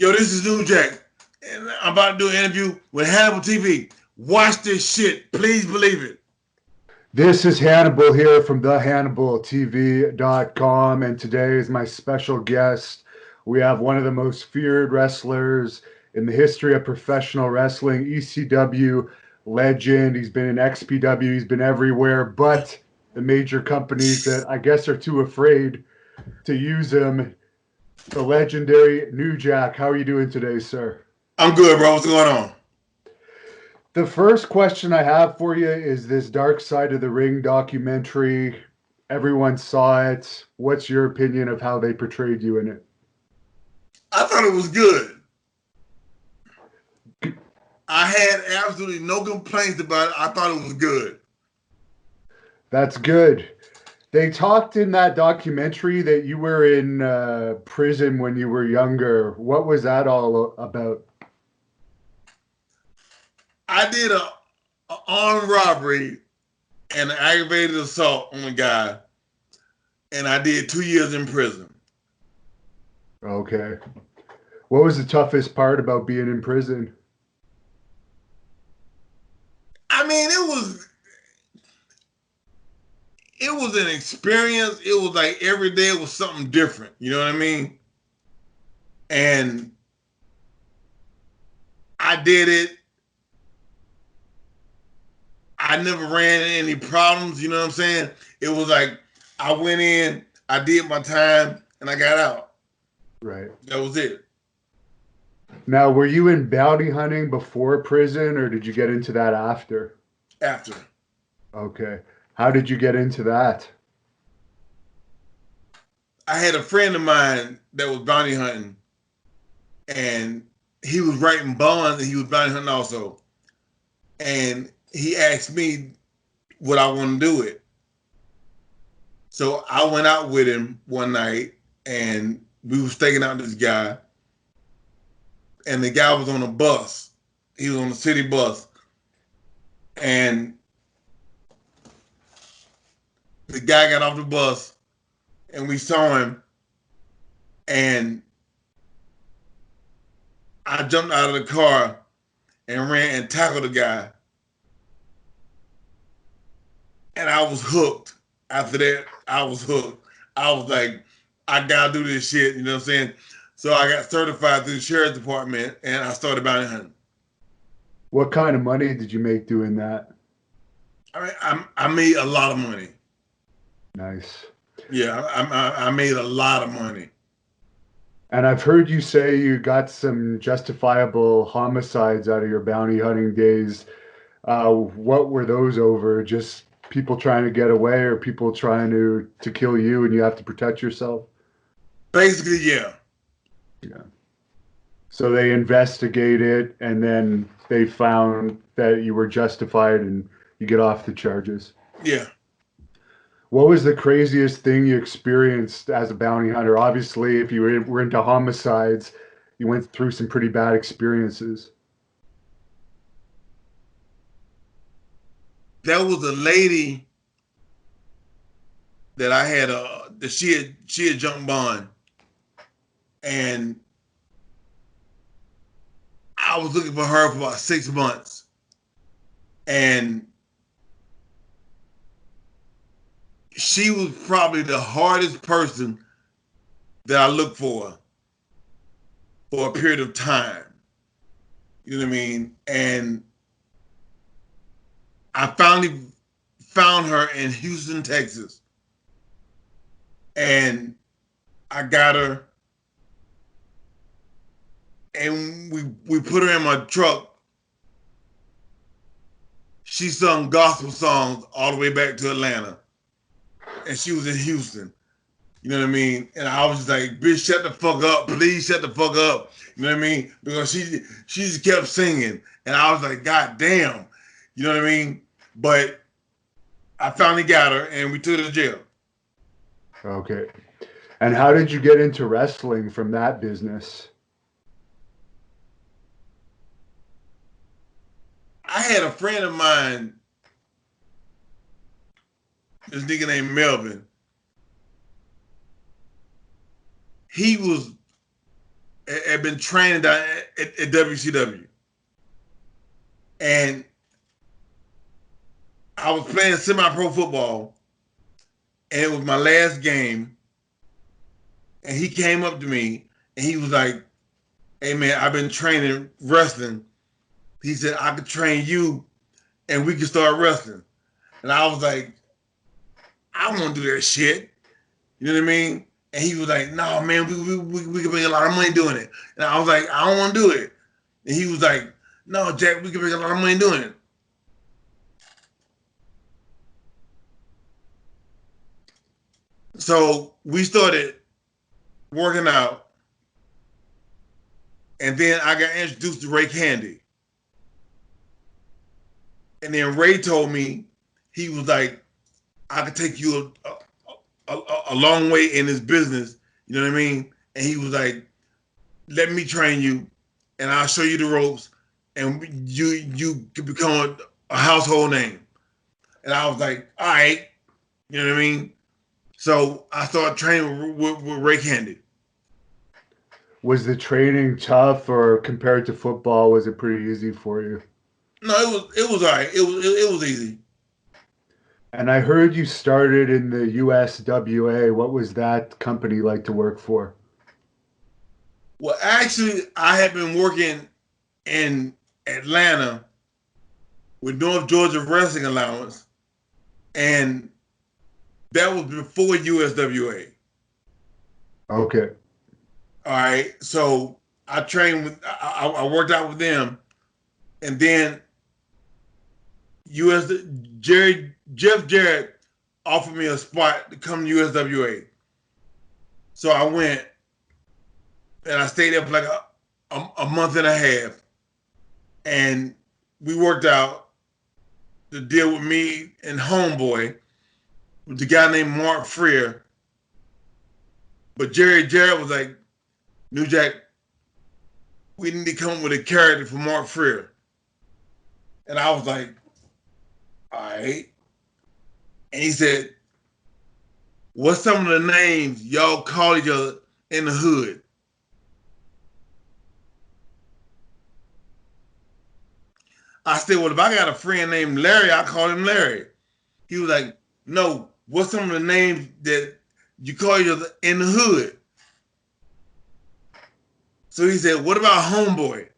Yo, this is New Jack, and I'm about to do an interview with Hannibal TV. Watch this shit. Please believe it. This is Hannibal here from thehannibaltv.com, and today is my special guest. We have one of the most feared wrestlers in the history of professional wrestling, ECW legend. He's been in XPW, he's been everywhere, but the major companies that I guess are too afraid to use him. The legendary New Jack. How are you doing today, sir? I'm good, bro. What's going on? The first question I have for you is this Dark Side of the Ring documentary. Everyone saw it. What's your opinion of how they portrayed you in it? I thought it was good. I had absolutely no complaints about it. I thought it was good. That's good. They talked in that documentary that you were in prison when you were younger. What was that all about? I did a armed robbery and an aggravated assault on a guy, and I did 2 years in prison. Okay. What was the toughest part about being in prison? I mean, it was an experience. It was like every day was something different. You know what I mean? And I did it. I never ran into any problems. You know what I'm saying? It was like I went in, I did my time, and I got out. Right. That was it. Now, were you in bounty hunting before prison, or did you get into that after? After. Okay. How did you get into that? I had a friend of mine that was bounty hunting, and he was writing bonds, and he was bounty hunting also. And he asked me would I want to do it. So I went out with him one night, and we were staking out this guy. And the guy was on a bus. He was on a city bus. And the guy got off the bus, and we saw him, and I jumped out of the car and ran and tackled the guy. And I was hooked. After that, I was hooked. I was like, I gotta do this shit, you know what I'm saying? So I got certified through the sheriff's department, and I started bounty hunting. What kind of money did you make doing that? I made a lot of money. Nice. Yeah, I made a lot of money. And I've heard you say you got some justifiable homicides out of your bounty hunting days. What were those over? Just people trying to get away, or people trying to kill you and you have to protect yourself? Basically, yeah. Yeah. So they investigated, and then they found that you were justified and you get off the charges. Yeah. What was the craziest thing you experienced as a bounty hunter? Obviously, if you were into homicides, you went through some pretty bad experiences. There was a lady that I had that she had jumped bond, and I was looking for her for about 6 months, and she was probably the hardest person that I looked for a period of time. You know what I mean? And I finally found her in Houston, Texas. And I got her, and we put her in my truck. She sung gospel songs all the way back to Atlanta. And she was in Houston. You know what I mean? And I was just like, bitch, shut the fuck up. Please shut the fuck up. You know what I mean? Because she just kept singing. And I was like, God damn. You know what I mean? But I finally got her, and we took her to jail. Okay. And how did you get into wrestling from that business? I had a friend of mine, this nigga named Melvin. He was had been training down at WCW, and I was playing semi-pro football, and it was my last game. And he came up to me, and he was like, "Hey man, I've been training wrestling." He said, "I could train you, and we could start wrestling." And I was like, "I don't want to do that shit." You know what I mean? And he was like, "No, man, we can make a lot of money doing it." And I was like, "I don't want to do it." And he was like, "No, Jack, we can make a lot of money doing it." So we started working out, and then I got introduced to Ray Candy. And then Ray told me, he was like, "I could take you a long way in this business." You know what I mean? And he was like, "Let me train you, and I'll show you the ropes, and you could become a household name." And I was like, "All right," you know what I mean? So I started training with Ray Candy. Was the training tough, or compared to football, was it pretty easy for you? No, it was all right. It was easy. And I heard you started in the USWA. What was that company like to work for? Well, actually, I had been working in Atlanta with North Georgia Wrestling Allowance, and that was before USWA. Okay. All right, so I trained with, I worked out with them, and then US Jeff Jarrett offered me a spot to come to USWA. So I went, and I stayed there for like a month and a half, and we worked out the deal with me and Homeboy with the guy named Mark Freer. But Jerry Jarrett was like, "New Jack, we need to come up with a character for Mark Freer." And I was like, "All right." And he said, "What's some of the names y'all call each other in the hood?" I said, "Well, if I got a friend named Larry, I call him Larry." He was like, "No, what's some of the names that you call each other in the hood?" So he said, "What about Homeboy?"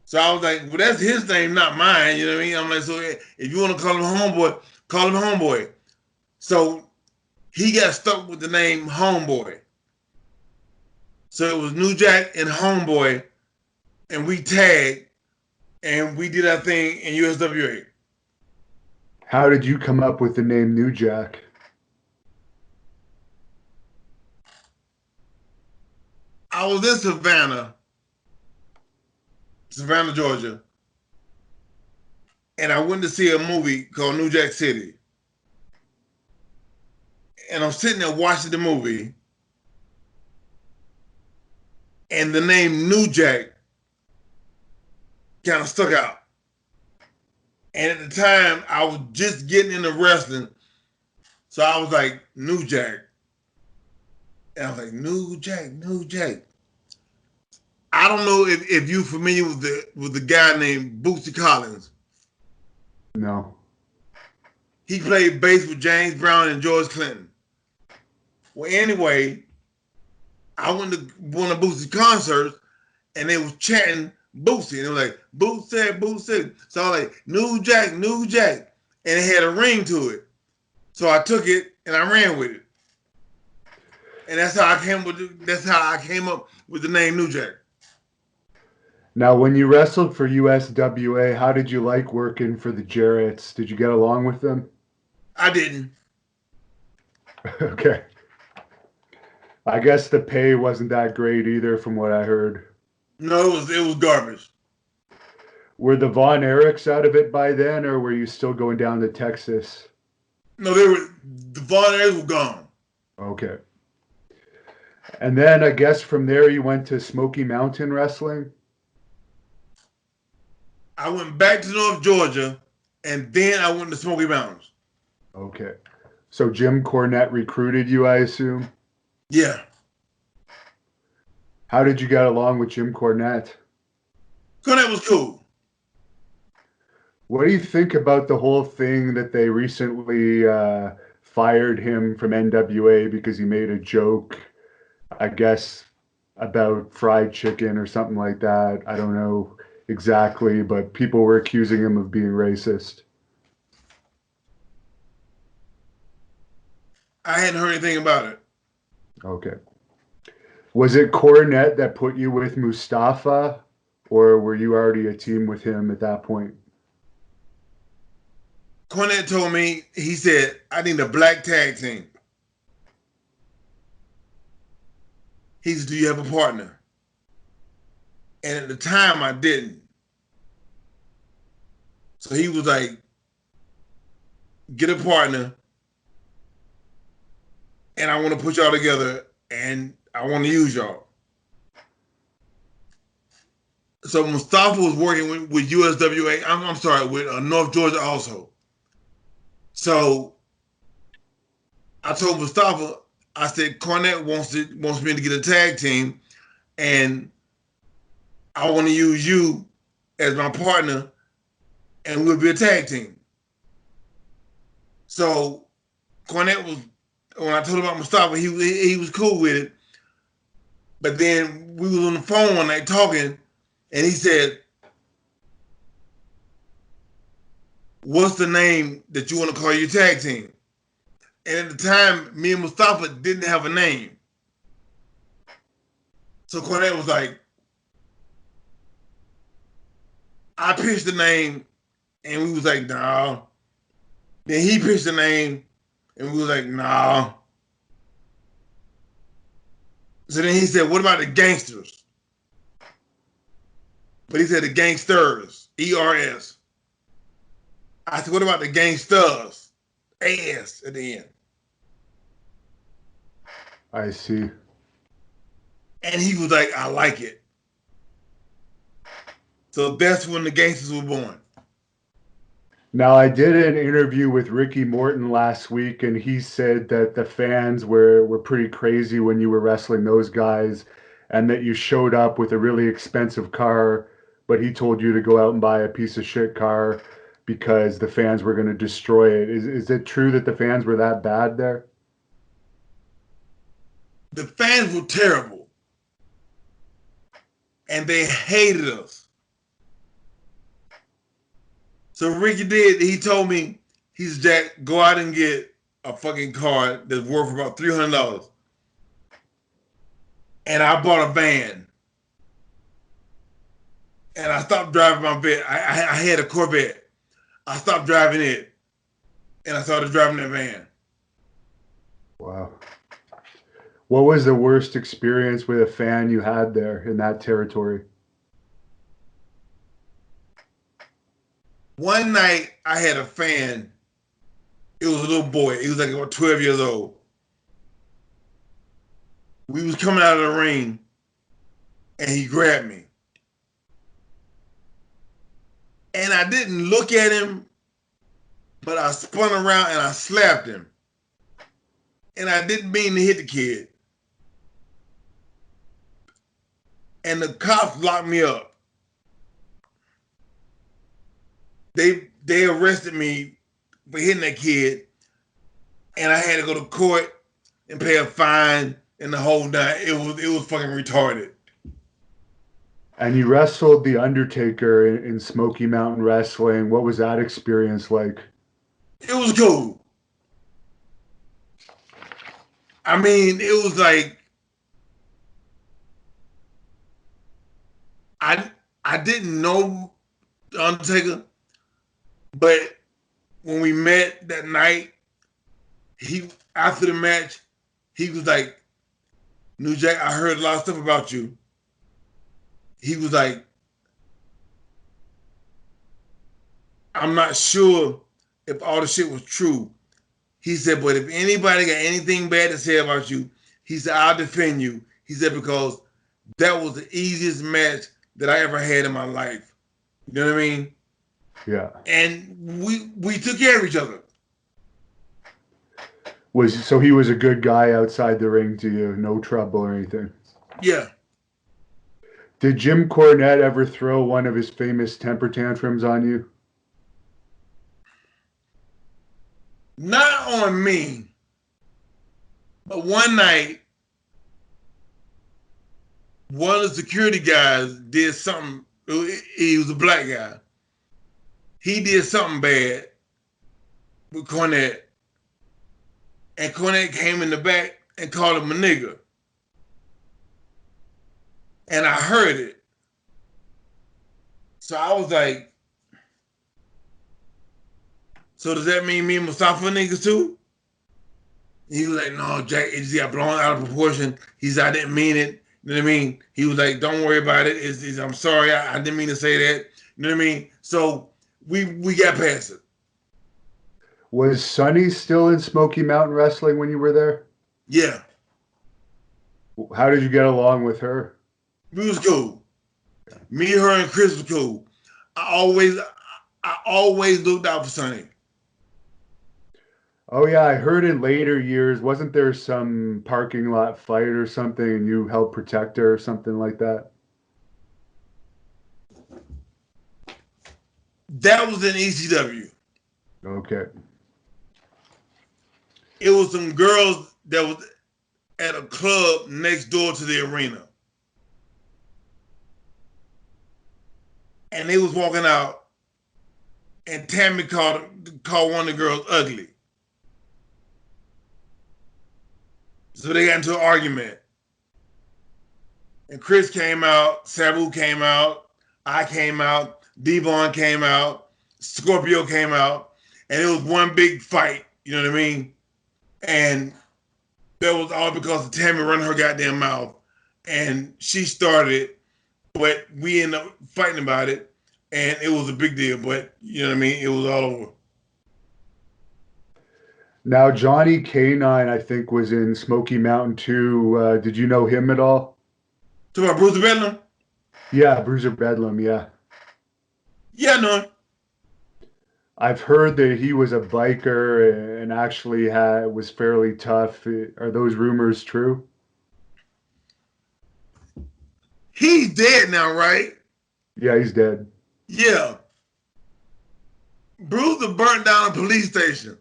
So I was like, "Well, that's his name, not mine." You know what I mean? I'm like, "So if you want to call him Homeboy, call him Homeboy." So he got stuck with the name Homeboy. So it was New Jack and Homeboy, and we tagged, and we did our thing in USWA. How did you come up with the name New Jack? I was in Savannah, Georgia, and I went to see a movie called New Jack City. And I'm sitting there watching the movie, and the name New Jack kind of stuck out. And at the time, I was just getting into wrestling, so I was like, New Jack. And I was like, New Jack, New Jack. I don't know if you're familiar with the guy named Bootsy Collins. No. He played bass with James Brown and George Clinton. Well, anyway, I went to one of Boosie's concerts, and they was chanting Boosie, and they were like, Boosie, Boosie. So I was like, New Jack, New Jack. And it had a ring to it. So I took it and I ran with it. And that's how I came up with the name New Jack. Now, when you wrestled for USWA, how did you like working for the Jarretts? Did you get along with them? I didn't. Okay. I guess the pay wasn't that great either, from what I heard. No, it was garbage. Were the Von Erichs out of it by then, or were you still going down to Texas? No, the Von Erichs were gone. Okay. And then I guess from there you went to Smoky Mountain Wrestling? I went back to North Georgia, and then I went to Smoky Mountains. Okay. So Jim Cornette recruited you, I assume? Yeah. How did you get along with Jim Cornette? Cornette was cool. What do you think about the whole thing that they recently fired him from NWA because he made a joke, I guess, about fried chicken or something like that? I don't know exactly, but people were accusing him of being racist. I hadn't heard anything about it. Okay. Was it Cornette that put you with Mustafa, or were you already a team with him at that point? Cornette told me, he said, I need a black tag team. He said, do you have a partner? And at the time, I didn't. So he was like, get a partner, and I want to put y'all together, and I want to use y'all. So Mustafa was working with USWA. I'm sorry, with North Georgia also. So I told Mustafa, I said, Cornette wants me to get a tag team, and I want to use you as my partner, and we'll be a tag team. So Cornette was, when I told him about Mustafa, he was cool with it. But then we was on the phone one night talking, and he said, what's the name that you want to call your tag team? And at the time, me and Mustafa didn't have a name. So Cornette was like, I pitched the name, and we was like, nah. Then he pitched the name, and we was like, nah. So then he said, what about the gangsters? But he said the gangsters, E-R-S. I said, what about the gangsters? A-S at the end. I see. And he was like, I like it. So that's when the gangsters were born. Now, I did an interview with Ricky Morton last week, and he said that the fans were pretty crazy when you were wrestling those guys, and that you showed up with a really expensive car, but he told you to go out and buy a piece of shit car because the fans were going to destroy it. Is it true that the fans were that bad there? The fans were terrible. And they hated us. So Ricky he told me, he's Jack, go out and get a fucking car that's worth about $300. And I bought a van. And I stopped driving my van. I had a Corvette. I stopped driving it. And I started driving that van. Wow. What was the worst experience with a fan you had there in that territory? One night I had a fan. It was a little boy. He was like about 12 years old. We was coming out of the ring, and he grabbed me. And I didn't look at him, but I spun around and I slapped him. And I didn't mean to hit the kid. And the cops locked me up. They arrested me for hitting that kid, and I had to go to court and pay a fine and the whole nine. It was fucking retarded. And you wrestled The Undertaker in Smoky Mountain Wrestling. What was that experience like? It was cool. I mean, it was like I didn't know The Undertaker, but when we met that night, he after the match, he was like, New Jack, I heard a lot of stuff about you. He was like, I'm not sure if all the shit was true. He said, but if anybody got anything bad to say about you, he said, I'll defend you. He said, because that was the easiest match that I ever had in my life. You know what I mean? Yeah. And we took care of each other. So he was a good guy outside the ring to you, no trouble or anything? Yeah. Did Jim Cornette ever throw one of his famous temper tantrums on you? Not on me, but one night, one of the security guys did something. He was a black guy. He did something bad with Cornette, and Cornette came in the back and called him a nigger. And I heard it. So I was like, so does that mean me and Mustafa niggas too? He was like, no, Jack, it just got blown out of proportion. I didn't mean it. You know what I mean? He was like, don't worry about it. I'm sorry, I didn't mean to say that. You know what I mean? So we got past it. Was Sunny still in Smoky Mountain Wrestling when you were there? Yeah. How did you get along with her? We was cool. Me, her, and Chris was cool. I always looked out for Sunny. Oh yeah, I heard in later years, wasn't there some parking lot fight or something and you helped protect her or something like that? That was in ECW. Okay. It was some girls that was at a club next door to the arena. And they was walking out, and Tammy called one of the girls ugly. So they got into an argument. And Chris came out, Sabu came out, I came out, Devon came out, Scorpio came out, and it was one big fight, you know what I mean? And that was all because of Tammy running her goddamn mouth. And she started, but we ended up fighting about it, and it was a big deal, but you know what I mean? It was all over. Now, Johnny K9, I think, was in Smoky Mountain too. Did you know him at all? Talk about Bruiser Bedlam? Yeah, Bruiser Bedlam, yeah. Yeah, no. I've heard that he was a biker and actually was fairly tough. Are those rumors true? He's dead now, right? Yeah, he's dead. Yeah. Bruiser burnt down a police station.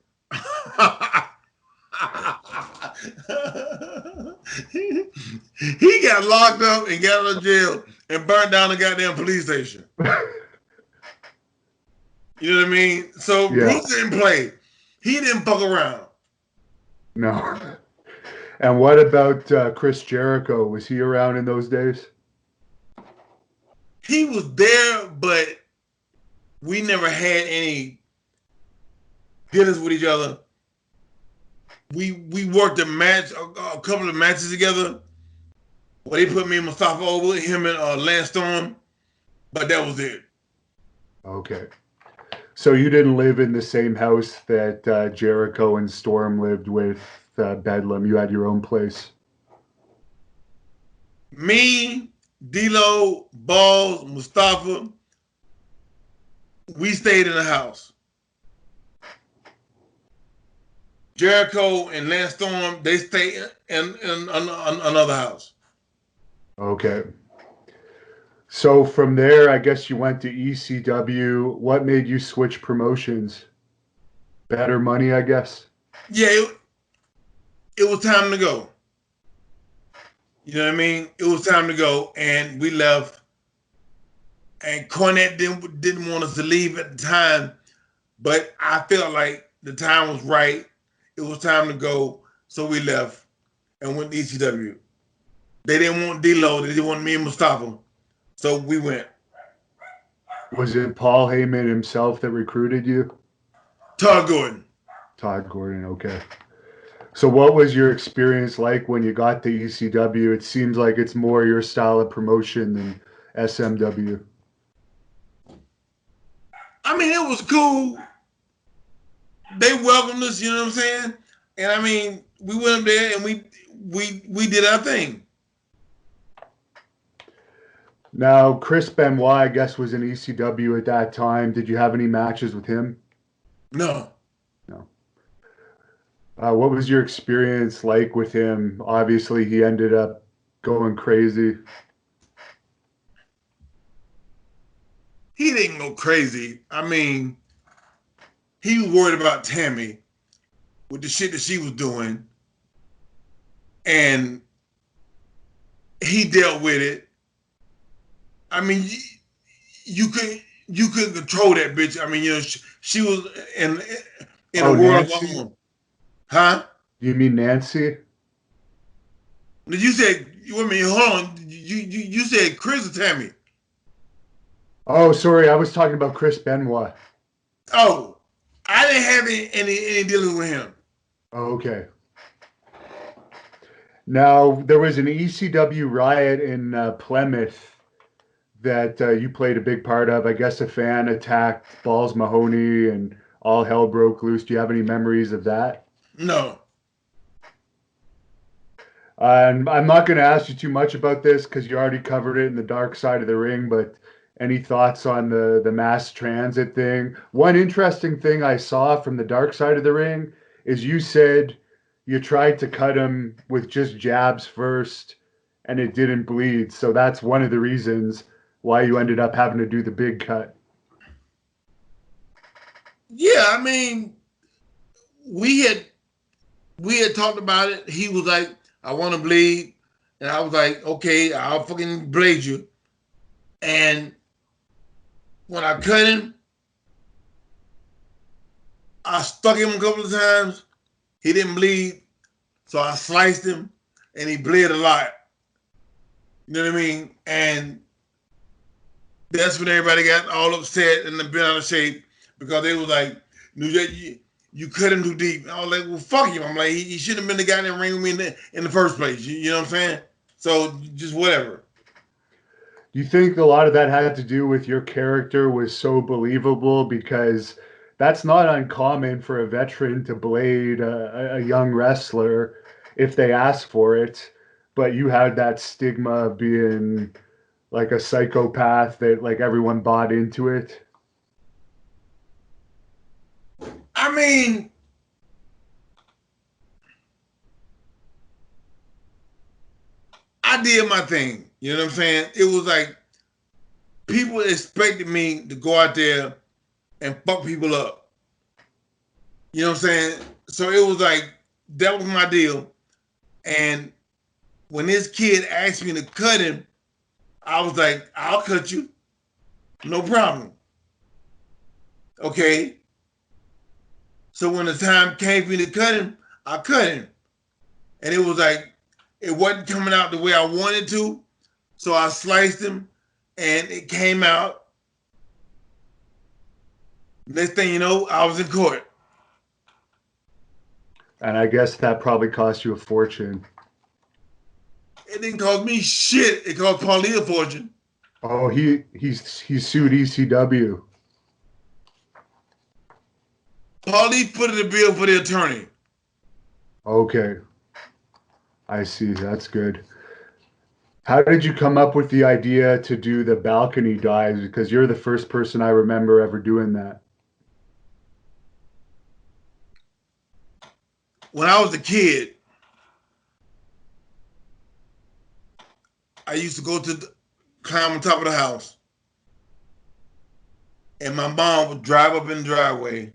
He got locked up and got out of jail and burnt down the goddamn police station. You know what I mean? So yeah. Bruce didn't play. He didn't fuck around. No. And what about Chris Jericho? Was he around in those days? He was there, but we never had any dealings with each other. We worked a couple of matches together. Well, they put me and Mustafa over, him and Lance Storm, but that was it. Okay. So you didn't live in the same house that Jericho and Storm lived with Bedlam. You had your own place. Me, D-Lo, Balls, Mustafa, we stayed in the house. Jericho and Lance Storm, they stayed in another house. Okay. So from there, I guess you went to ECW. What made you switch promotions? Better money, I guess? Yeah, it was time to go. You know what I mean? It was time to go, and we left. And Cornette didn't want us to leave at the time, but I felt like the time was right. It was time to go, so we left and went to ECW. They didn't want D-Lo. They didn't want me and Mustafa. So we went. Was it Paul Heyman himself that recruited you? Todd Gordon. Todd Gordon, okay. So what was your experience like when you got to ECW? It seems like it's more your style of promotion than SMW. I mean, it was cool. They welcomed us, you know what I'm saying? And I mean, we went up there and we did our thing. Now, Chris Benoit, I guess, was in ECW at that time. Did you have any matches with him? No. No. What was your experience like with him? Obviously, he ended up going crazy. he didn't go crazy. I mean, he was worried about Tammy with the shit that she was doing, and he dealt with it. I mean, you couldn't control that bitch. I mean, she was in a Oh, world of her Nancy? own. Huh? You mean Nancy? You said, I mean, hold on. You said Chris or Tammy? Oh, sorry, I was talking about Chris Benoit. Oh, I didn't have any dealings with him. Oh, okay. Now, there was an ECW riot in Plymouth that you played a big part of. I guess a fan attacked Balls Mahoney and all hell broke loose. Do you have any memories of that? No. And I'm not going to ask you too much about this because you already covered it in the dark side of the ring, but any thoughts on the mass transit thing? One interesting thing I saw from the dark side of the ring is you said you tried to cut him with just jabs first and it didn't bleed. So that's one of the reasons why you ended up having to do the big cut. Yeah, I mean, we had we had talked about it. He was like, "I want to bleed," and I was like, "Okay, I'll fucking blade you." And when I cut him, I stuck him a couple of times. He didn't bleed, so I sliced him, and he bled a lot. You know what I mean? And that's when everybody got all upset and bent out of shape because they was like, you cut him too deep. And I was like, well, fuck him. I'm like, he shouldn't have been the guy in the ring with me in the first place. You know what I'm saying? So just whatever. Do you think a lot of that had to do with your character was so believable? Because that's not uncommon for a veteran to blade a young wrestler if they ask for it. But you had that stigma of being like a psychopath that like everyone bought into it. I mean, I did my thing. You know what I'm saying? It was like people expected me to go out there and fuck people up. You know what I'm saying? So it was like that was my deal. And when this kid asked me to cut him, I was like, I'll cut you. No problem. Okay. So when the time came for me to cut him, I cut him. And it was like, it wasn't coming out the way I wanted to. So I sliced him and it came out. Next thing you know, I was in court. And I guess that probably cost you a fortune. It didn't cost me shit. It cost Paulie a fortune. Oh, he sued ECW. Paulie put in the bill for the attorney. Okay, I see. That's good. How did you come up with the idea to do the balcony dives? Because you're the first person I remember ever doing that. When I was a kid, I used to go climb on top of the house. And my mom would drive up in the driveway.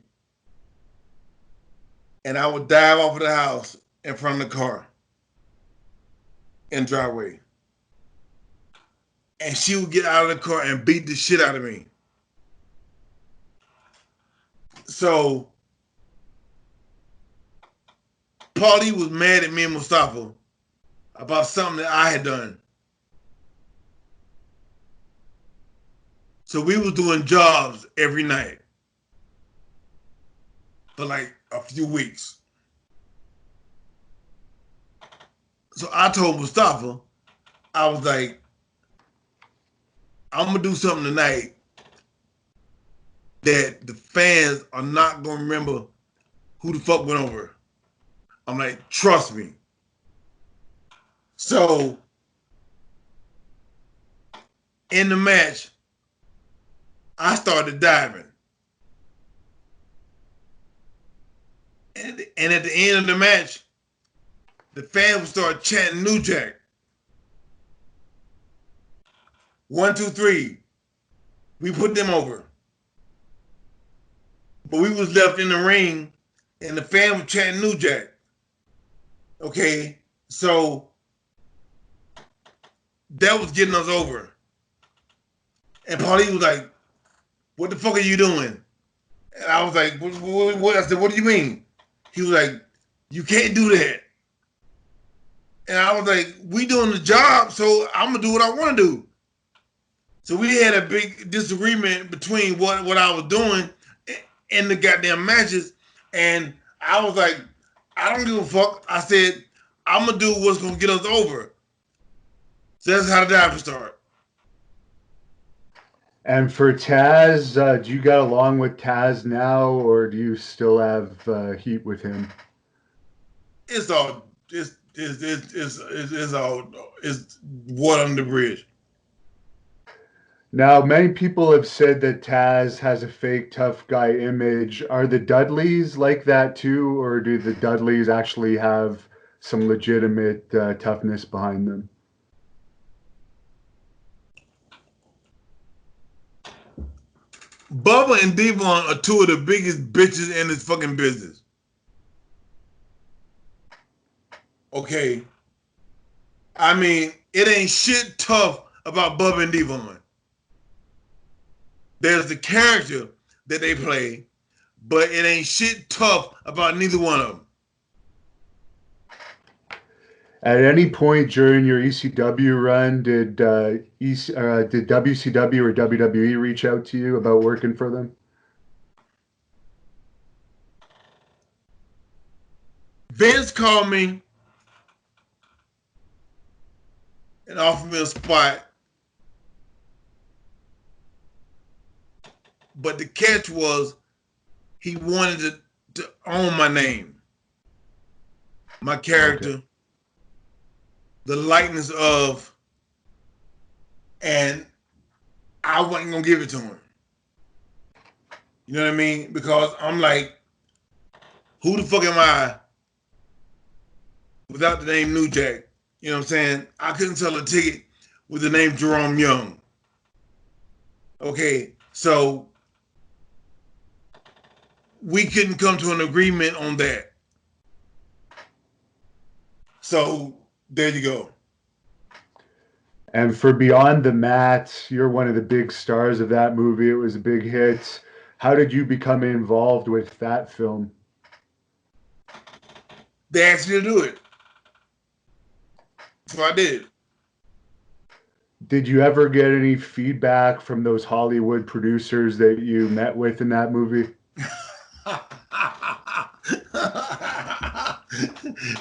And I would dive off of the house in front of the car in the driveway. And she would get out of the car and beat the shit out of me. So Paulie was mad at me and Mustafa about something that I had done. So we was doing jobs every night for like a few weeks. So I told Mustafa, I was like, I'm gonna do something tonight that the fans are not gonna remember who the fuck went over. I'm like, trust me. So in the match, I started diving. And at the end of the match, the fans would start chanting New Jack. 1, 2, 3. We put them over. But we was left in the ring, and the fan was chanting New Jack. Okay, so that was getting us over. And Paulie was like, "What the fuck are you doing?" And I was like, what? I said, "What do you mean?" He was like, "You can't do that." And I was like, "We doing the job, so I'm gonna do what I want to do." So we had a big disagreement between what I was doing in the goddamn matches, and I was like, "I don't give a fuck." I said, "I'm gonna do what's gonna get us over." So that's how the dive started. And for Taz, do you get along with Taz now, or do you still have heat with him? It's all it's all it's water under the bridge. Now, many people have said that Taz has a fake tough guy image. Are the Dudleys like that too, or do the Dudleys actually have some legitimate toughness behind them? Bubba and Devon are two of the biggest bitches in this fucking business. Okay. I mean, it ain't shit tough about Bubba and Devon. There's the character that they play, but it ain't shit tough about neither one of them. At any point during your ECW run, did did WCW or WWE reach out to you about working for them? Vince called me and offered me a spot, but the catch was he wanted to own my name, my Okay. character, the likeness of, and I wasn't gonna give it to him. You know what I mean? Because I'm like, who the fuck am I without the name New Jack? You know what I'm saying? I couldn't sell a ticket with the name Jerome Young. Okay, so we couldn't come to an agreement on that. So there you go. And for Beyond the Mat, you're one of the big stars of that movie. It was a big hit. How did you become involved with that film? They asked me to do it. So I did. Did you ever get any feedback from those Hollywood producers that you met with in that movie?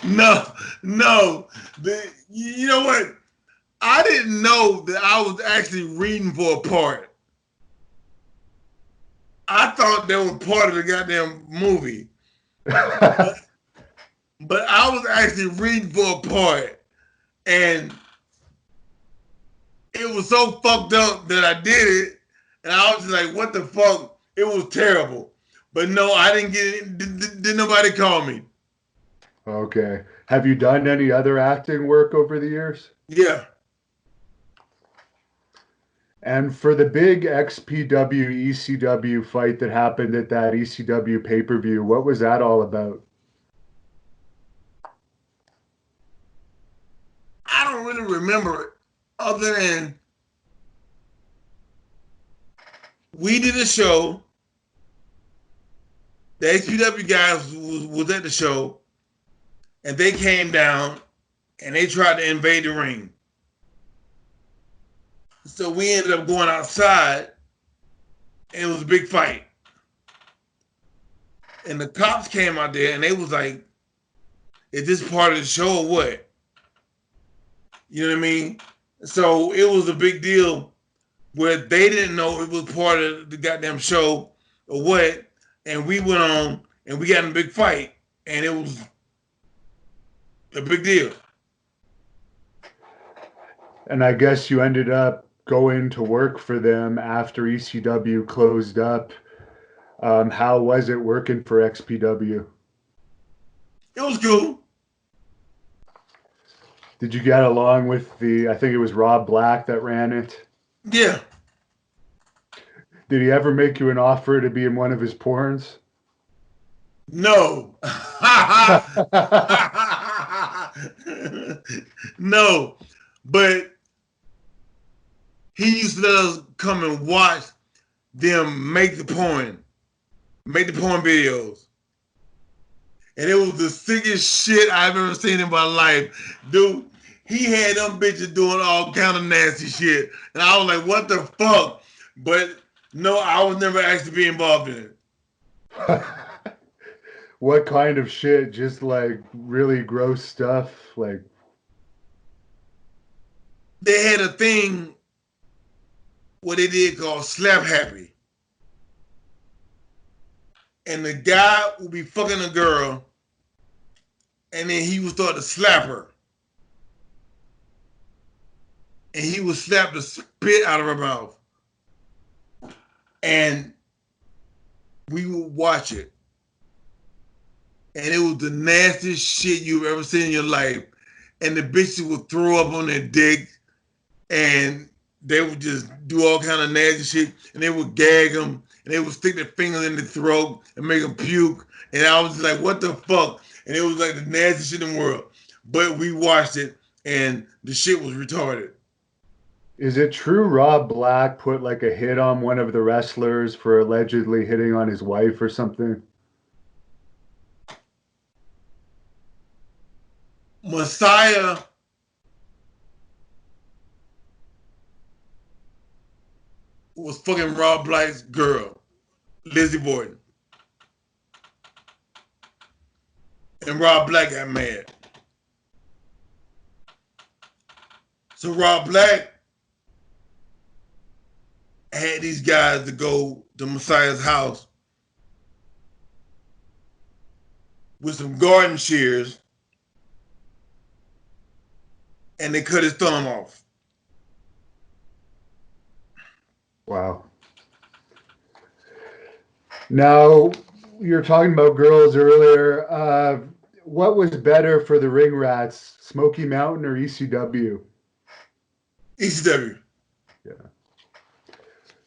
No, no. You know what? I didn't know that I was actually reading for a part. I thought they were part of the goddamn movie. But, but I was actually reading for a part. And it was so fucked up that I did it. And I was just like, what the fuck? It was terrible. But no, I didn't get it. Did nobody call me? Okay. Have you done any other acting work over the years? Yeah. And for the big XPW ECW fight that happened at that ECW pay-per-view, what was that all about? I don't really remember it other than we did a show. The XPW guys was at the show, and they came down and they tried to invade the ring. So we ended up going outside, and it was a big fight. And the cops came out there, and they was like, "Is this part of the show or what?" You know what I mean? So it was a big deal where they didn't know it was part of the goddamn show or what. And we went on and we got in a big fight, and it was a big deal. And I guess you ended up going to work for them after ECW closed up. How was it working for XPW? It was cool. Did you get along with I think it was Rob Black that ran it? Yeah. Did he ever make you an offer to be in one of his porns? No. No. But he used to let us come and watch them make the porn videos. And it was the sickest shit I've ever seen in my life. Dude, he had them bitches doing all kind of nasty shit. And I was like, what the fuck? But no, I was never asked to be involved in it. What kind of shit? Just like really gross stuff? Like, they had a thing what they did called Slap Happy. And the guy would be fucking a girl, and then he would start to slap her. And he would slap the spit out of her mouth. And we would watch it. And it was the nastiest shit you've ever seen in your life. And the bitches would throw up on their dick, and they would just do all kind of nasty shit, and they would gag them, and they would stick their fingers in the throat and make them puke. And I was just like, what the fuck? And it was like the nastiest shit in the world. But we watched it, and the shit was retarded. is it true Rob Black put like a hit on one of the wrestlers for allegedly hitting on his wife or something? Messiah was fucking Rob Black's girl, Lizzie Borden. And Rob Black got mad. So Rob Black had these guys to go to Messiah's house with some garden shears, and they cut his thumb off. Wow. Now, you were talking about girls earlier. What was better for the ring rats, Smoky Mountain or ECW? ECW. Yeah.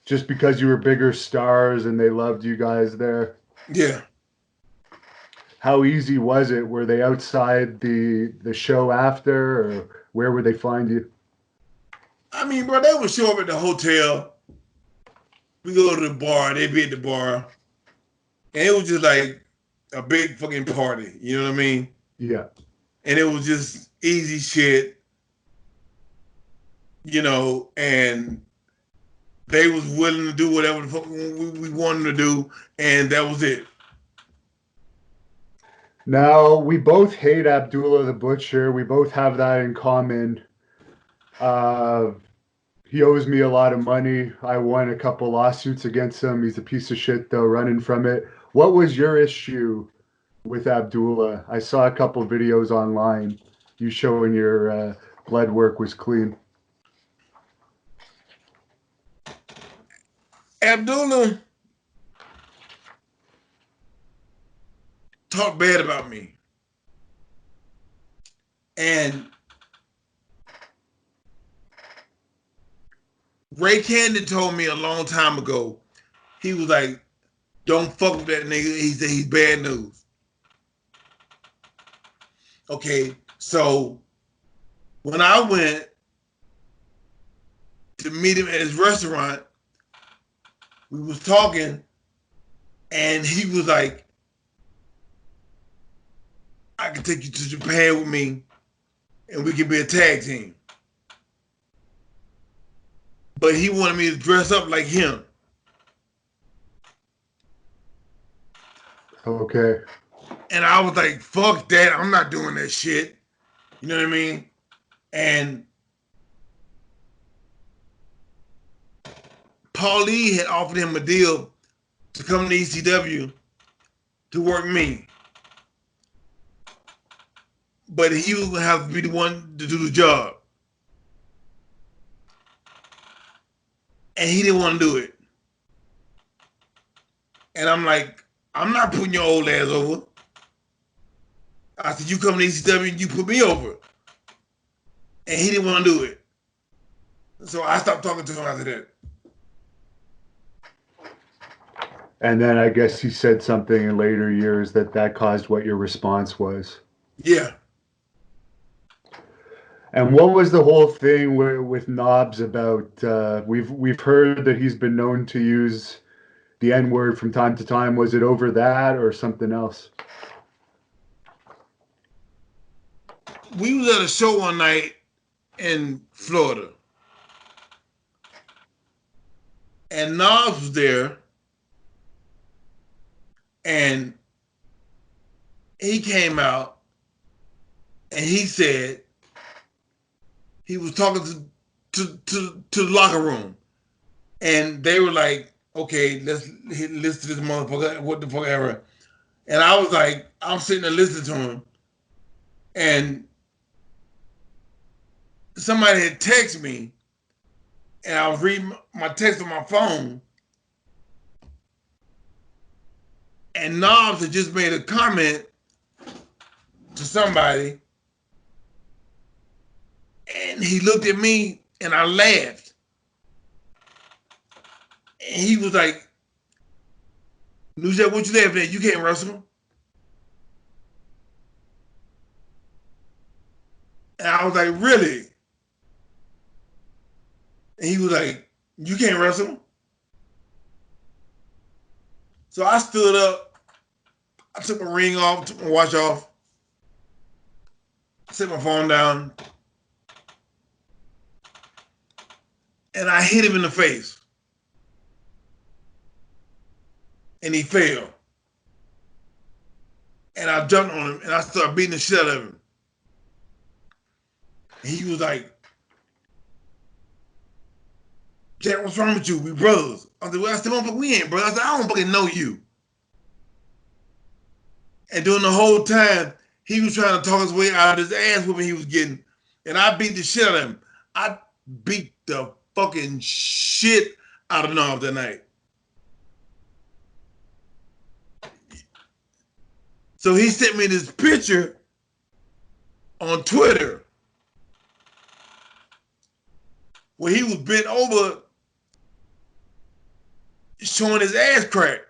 Just because you were bigger stars and they loved you guys there? Yeah. How easy was it? Were they outside the show after, or where would they find you? I mean, bro, they would show up at the hotel. We go to the bar. They'd be at the bar. And it was just like a big fucking party. You know what I mean? Yeah. And it was just easy shit. You know, and they was willing to do whatever the fuck we wanted to do. And that was it. Now, we both hate Abdullah the Butcher. We both have that in common. He owes me a lot of money. I won a couple lawsuits against him. He's a piece of shit, though, running from it. What was your issue with Abdullah? I saw a couple videos online. You showing your blood work was clean. Abdullah talked bad about me. And Ray Candy told me a long time ago, he was like, don't fuck with that nigga. He said he's bad news. Okay, so when I went to meet him at his restaurant, we was talking, and he was like, I can take you to Japan with me, and we can be a tag team. But he wanted me to dress up like him. Okay. And I was like, fuck that. I'm not doing that shit. You know what I mean? And Paulie had offered him a deal to come to ECW to work me. But he was going to have to be the one to do the job. And he didn't want to do it. And I'm like, I'm not putting your old ass over. I said, you come to ECW and you put me over. And he didn't want to do it. So I stopped talking to him after that. And then I guess he said something in later years that caused what your response was. Yeah. And what was the whole thing with Knobs about? We've heard that he's been known to use the N word from time to time. Was it over that or something else? We was at a show one night in Florida, and Knobs was there, and he came out and he said he was talking to the locker room, and they were like, "Okay, let's listen to this motherfucker. What the fuck ever." And I was like, I'm sitting there listening to him, and somebody had texted me, and I was reading my text on my phone, and Knobs had just made a comment to somebody, and he looked at me, and I laughed, and he was like, "Nujat, what you laughing at? You can't wrestle." And I was like, "Really?" And he was like, "You can't wrestle?" So I stood up, I took my ring off, took my watch off, set my phone down, and I hit him in the face. And he fell. And I jumped on him and I started beating the shit out of him. And he was like, "Jack, what's wrong with you? We brothers." I said, "Well, I said, motherfucker, we ain't brothers." I said, "I don't fucking know you." And during the whole time, he was trying to talk his way out of his ass whooping he was getting. And I beat the shit out of him. I beat the fucking shit out of Knobs that night. So he sent me this picture on Twitter where he was bent over showing his ass crack.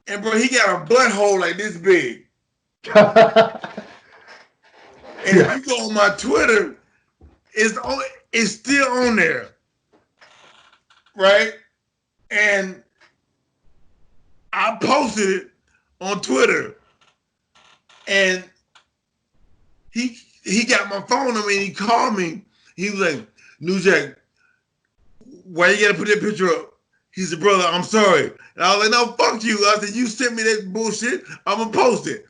And bro, he got a butthole like this big. And if you go on my Twitter, it's still on there. Right? And I posted it on Twitter. And he got my phone number and he called me. He was like, "New Jack, why you gotta put that picture up?" He said, "Brother, I'm sorry." And I was like, "No, fuck you." I said, "You sent me that bullshit, I'm gonna post it."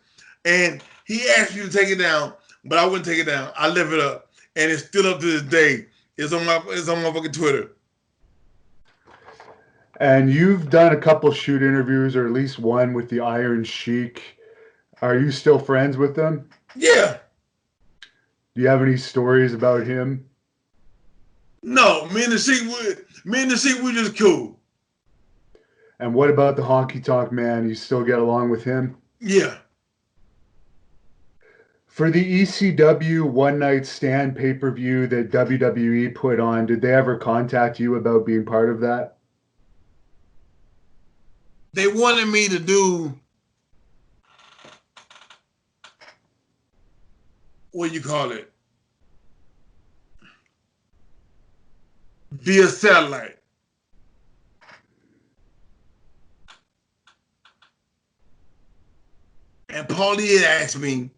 And he asked you to take it down, but I wouldn't take it down. I left it up. And it's still up to this day. It's on my fucking Twitter. And you've done a couple shoot interviews, or at least one with the Iron Sheik. Are you still friends with them? Yeah. Do you have any stories about him? No, me and the Sheik, we just cool. And what about the Honky Tonk Man? You still get along with him? Yeah. For the ECW One Night Stand pay-per-view that WWE put on, did they ever contact you about being part of that? They wanted me to do, what do you call it? Via satellite. And Paulie had asked me,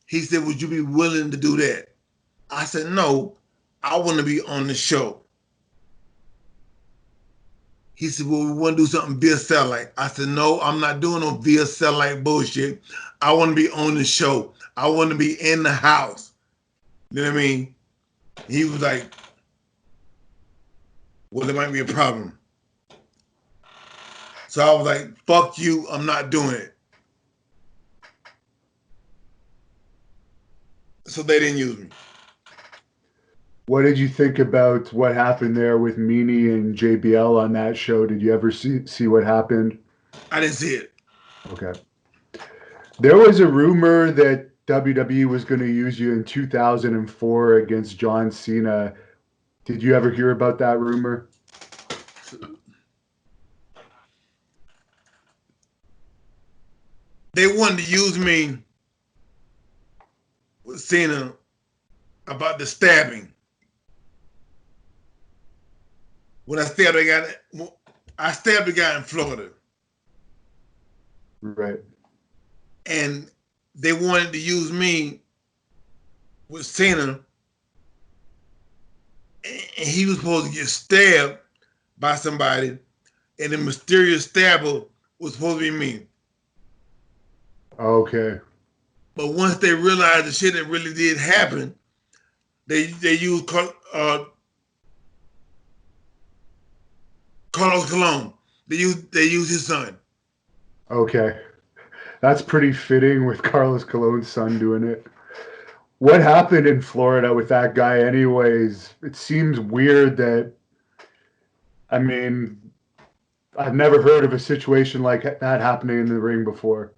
he said, "Would you be willing to do that?" I said, "No, I want to be on the show." He said, "Well, we want to do something via satellite." I said, "No, I'm not doing no via satellite bullshit. I want to be on the show. I want to be in the house." You know what I mean? He was like, "Well, there might be a problem." So I was like, "Fuck you, I'm not doing it." So they didn't use me. What did you think about what happened there with Meanie and JBL on that show? Did you ever see what happened? I didn't see it. Okay. There was a rumor that WWE was going to use you in 2004 against John Cena. Did you ever hear about that rumor? they wanted to use me with Cena about the stabbing. When I stabbed a guy in Florida. Right. And they wanted to use me with Cena, and he was supposed to get stabbed by somebody, and the mysterious stabber was supposed to be me. Okay. But once they realized the shit that really did happen, they used Carlos Colon. They used his son. Okay. That's pretty fitting with Carlos Colon's son doing it. What happened in Florida with that guy anyways? It seems weird that, I mean, I've never heard of a situation like that happening in the ring before.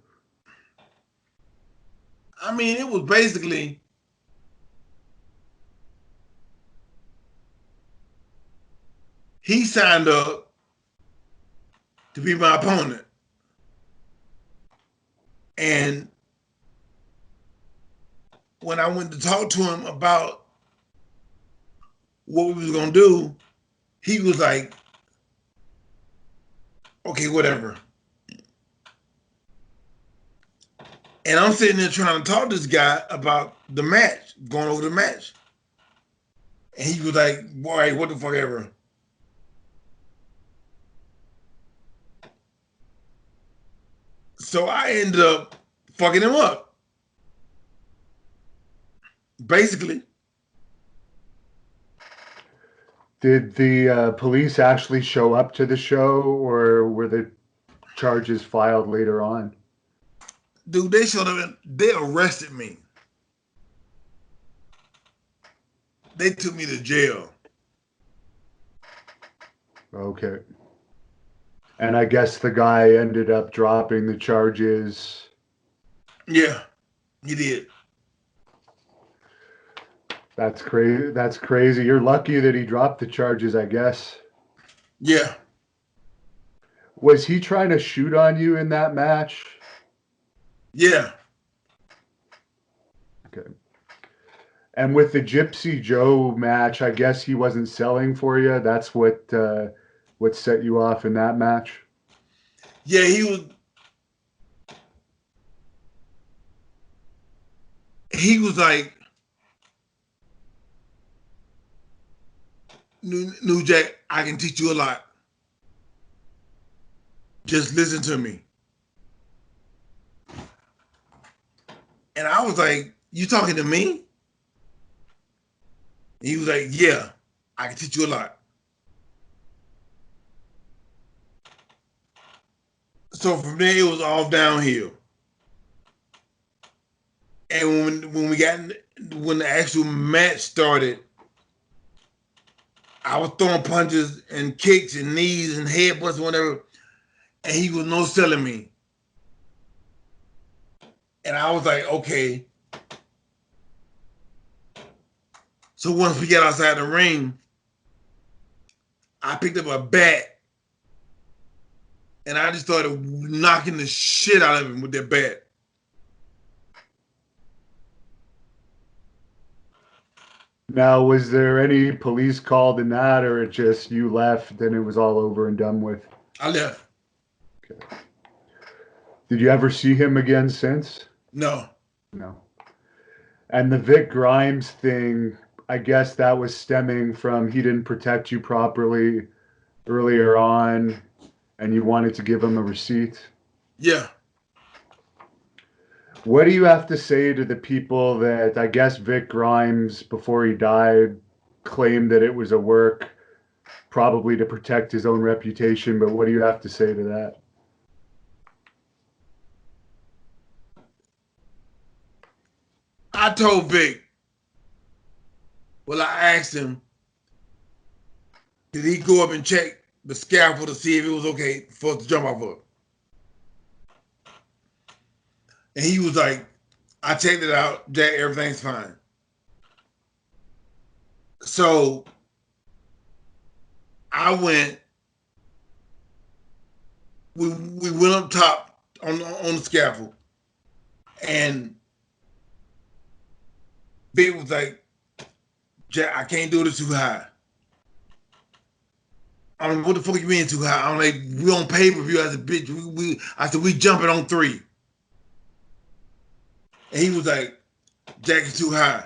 I mean, it was basically he signed up to be my opponent. And when I went to talk to him about what we was gonna do, he was like, okay, whatever. And I'm sitting there trying to talk to this guy about the match, going over the match. And he was like, boy, what the fuck ever. So I ended up fucking him up. Basically. Did the police actually show up to the show, or were the charges filed later on? Dude, they showed up and they arrested me. They took me to jail. Okay. And I guess the guy ended up dropping the charges. Yeah, he did. That's crazy. That's crazy. You're lucky that he dropped the charges, I guess. Yeah. Was he trying to shoot on you in that match? Yeah. Okay. And with the Gypsy Joe match, I guess he wasn't selling for you. That's what set you off in that match. Yeah, he was. He was like, New Jack, I can teach you a lot. Just listen to me. And I was like, you talking to me? And he was like, yeah, I can teach you a lot. So from there, it was all downhill. And when the actual match started, I was throwing punches and kicks and knees and headbutts and whatever, and he was no selling me. And I was like, okay. So once we got outside the ring, I picked up a bat and I just started knocking the shit out of him with that bat. Now, was there any police called in that, or it just you left and it was all over and done with? I left. Okay. Did you ever see him again since? No. No. And the Vic Grimes thing, I guess that was stemming from he didn't protect you properly earlier on, and you wanted to give him a receipt. Yeah. What do you have to say to the people that, I guess Vic Grimes, before he died, claimed that it was a work, probably to protect his own reputation, but what do you have to say to that? I told Vic, well, I asked him, did he go up and check the scaffold to see if it was okay for us to jump off of? And he was like, I checked it out, Jack, everything's fine. So I went, we went up top on the scaffold. And Big was like, Jack, I can't do this too high. I'm like, what the fuck you mean too high? I'm like, we on pay-per-view as a bitch. I said, we jumping on 3. And he was like, Jack is too high.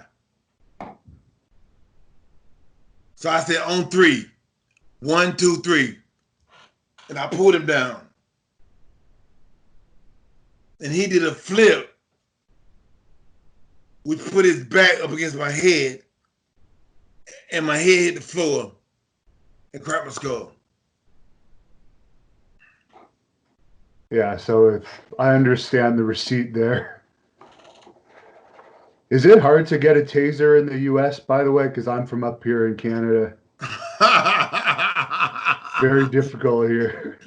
So I said, on 3. 1, 2, 3. And I pulled him down. And he did a flip, which put his back up against my head. And my head hit the floor and cracked my skull. Yeah, so if I understand the receipt there. Is it hard to get a taser in the US, by the way? Because I'm from up here in Canada. Very difficult here.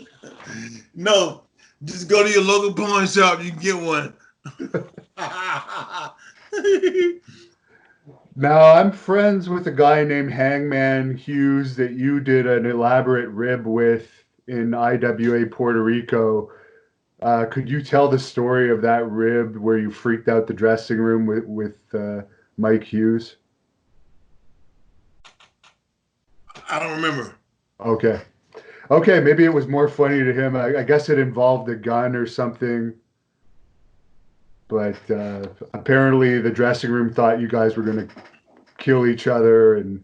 No, just go to your local pawn shop. You can get one. Now, I'm friends with a guy named Hangman Hughes that you did an elaborate rib with in IWA Puerto Rico. Could you tell the story of that rib where you freaked out the dressing room with Mike Hughes? I don't remember. Okay. Okay, maybe it was more funny to him. I guess it involved a gun or something. But apparently the dressing room thought you guys were going to kill each other, and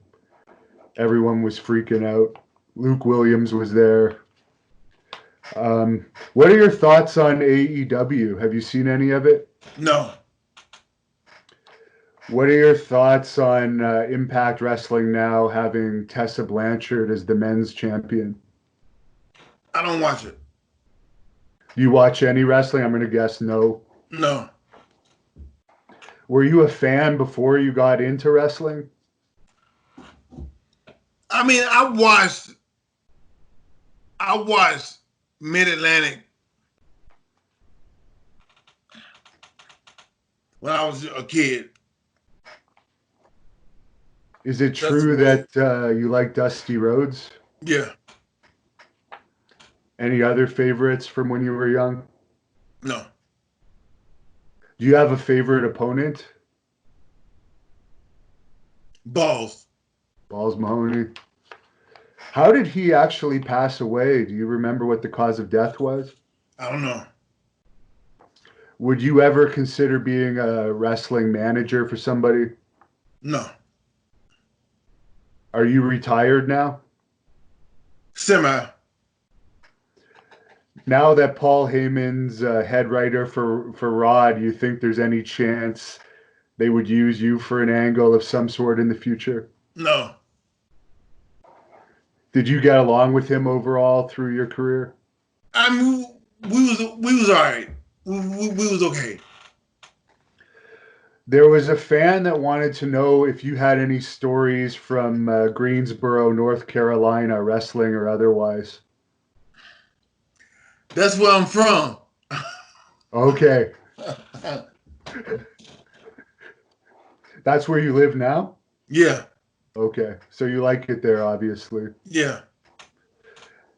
everyone was freaking out. Luke Williams was there. What are your thoughts on AEW? Have you seen any of it? No. What are your thoughts on Impact Wrestling now having Tessa Blanchard as the men's champion? I don't watch it. Do you watch any wrestling? I'm going to guess no. No. Were you a fan before you got into wrestling? I mean, I watched Mid-Atlantic when I was a kid. Is it true that you like Dusty Rhodes? Yeah. Any other favorites from when you were young? No. Do you have a favorite opponent? Balls. Balls Mahoney. How did he actually pass away? Do you remember what the cause of death was? I don't know. Would you ever consider being a wrestling manager for somebody? No. Are you retired now? Semi. Now that Paul Heyman's head writer for Raw, do you think there's any chance they would use you for an angle of some sort in the future? No. Did you get along with him overall through your career? I mean, we was all right. We was okay. There was a fan that wanted to know if you had any stories from Greensboro, North Carolina, wrestling or otherwise. That's where I'm from. Okay. That's where you live now? Yeah. Okay. So you like it there, obviously. Yeah.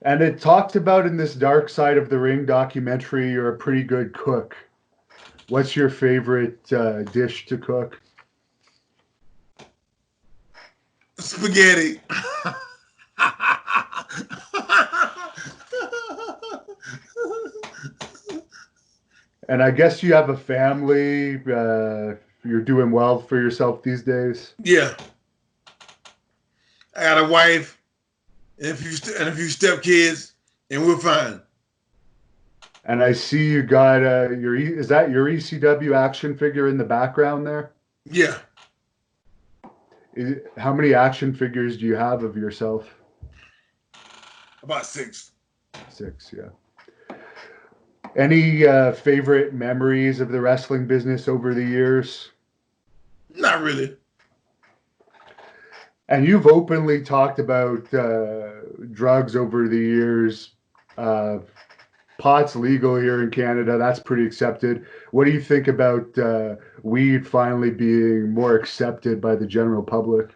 And it talked about in this Dark Side of the Ring documentary, you're a pretty good cook. What's your favorite dish to cook? Spaghetti. And I guess you have a family. You're doing well for yourself these days. Yeah. I got a wife and a few stepkids, and we're fine. And I see you got is that your ECW action figure in the background there? Yeah. How many action figures do you have of yourself? About 6. 6, yeah. Any favorite memories of the wrestling business over the years? Not really. And you've openly talked about drugs over the years. Pot's legal here in Canada. That's pretty accepted. What do you think about weed finally being more accepted by the general public?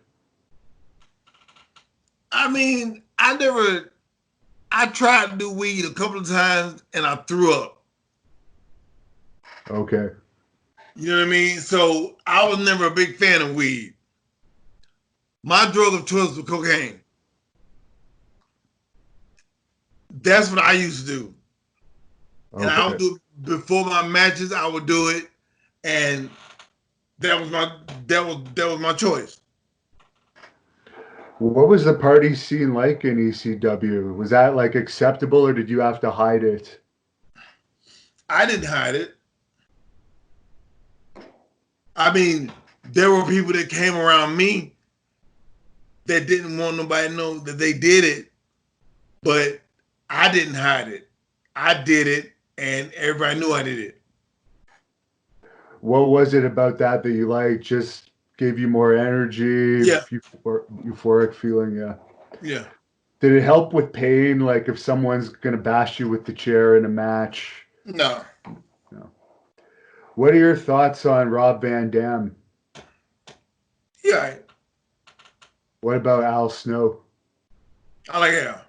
I mean, I tried to do weed a couple of times and I threw up. Okay. You know what I mean? So I was never a big fan of weed. My drug of choice was cocaine. That's what I used to do. And I would Okay. do it before my matches, I would do it. And that was my that was my choice. What was the party scene like in ECW? Was that like acceptable or did you have to hide it? I didn't hide it. I mean, there were people that came around me that didn't want nobody to know that they did it, but I didn't hide it. I did it, and everybody knew I did it. What was it about that that you liked? Just gave you more energy, Yeah, euphoric feeling? Yeah. yeah. Did it help with pain? Like if someone's gonna bash you with the chair in a match? No, No. What are your thoughts on Rob Van Dam? yeah. What about Al Snow? I like Al.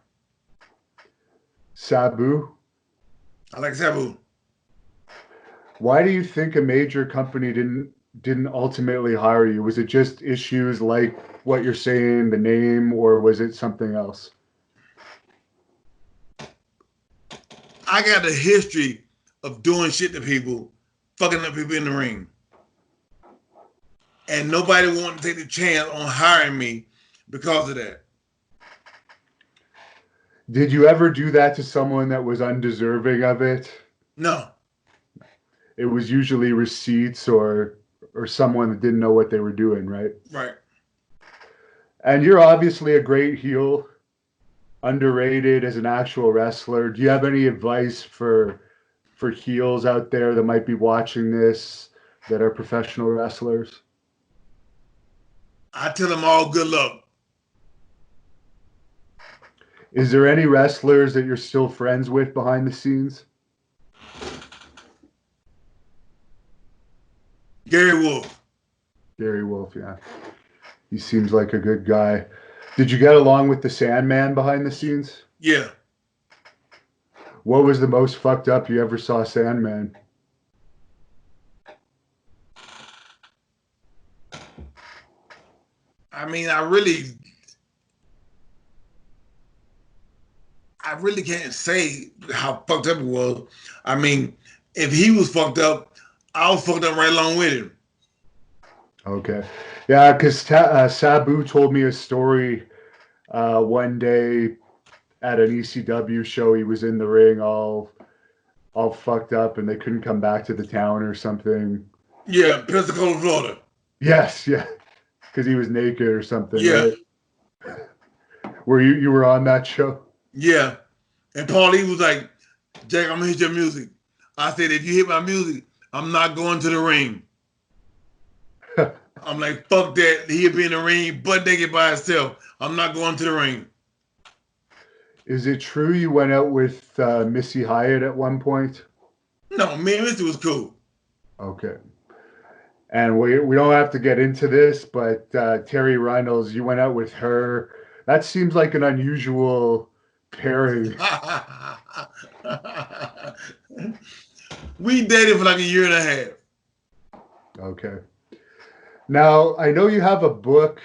Sabu? I like Sabu. Why do you think a major company didn't ultimately hire you? Was it just issues like what you're saying, the name, or was it something else? I got a history of doing shit to people, fucking up people in the ring, and nobody wanted to take the chance on hiring me because of that. Did you ever do that to someone that was undeserving of it? No, It was usually receipts or someone that didn't know what they were doing, right? right. And you're obviously a great heel, underrated as an actual wrestler. Do you have any advice for heels out there that might be watching this that are professional wrestlers? I tell them all good luck. Is there any wrestlers that you're still friends with behind the scenes? Gary Wolf. Gary Wolf, yeah. He seems like a good guy. Did you get along with the Sandman behind the scenes? Yeah. What was the most fucked up you ever saw Sandman? I mean, I really can't say how fucked up it was. I mean, if he was fucked up, I was fucked up right along with him. Okay. Yeah, because Sabu told me a story one day at an ECW show. He was in the ring all fucked up and they couldn't come back to the town or something. Yeah, Pensacola, Florida. Yes, yeah. Because he was naked or something, Yeah, right? Were you were on that show? yeah. And Paulie was like, Jack, I'm gonna hit your music. I said, if you hit my music, I'm not going to the ring. I'm like, fuck that. He'll be in the ring, butt naked by himself. I'm not going to the ring. Is it true you went out with Missy Hyatt at one point? No, me and Mr. was cool. Okay. And we don't have to get into this, but Terry Reynolds, you went out with her. That seems like an unusual pairing. We dated for like a year and a half. Okay. Now, I know you have a book.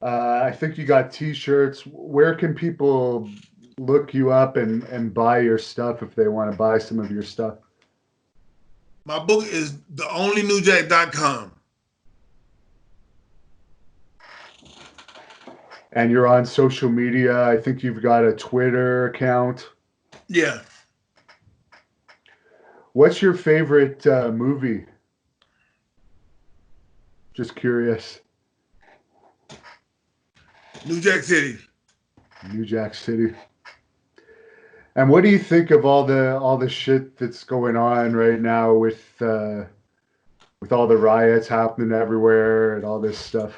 I think you got t-shirts. Where can people look you up and buy your stuff if they want to buy some of your stuff? My book is theonlynewjack.com. And you're on social media. I think you've got a Twitter account. Yeah. What's your favorite movie? Just curious. New Jack City. New Jack City. And what do you think of all the shit that's going on right now with all the riots happening everywhere and all this stuff?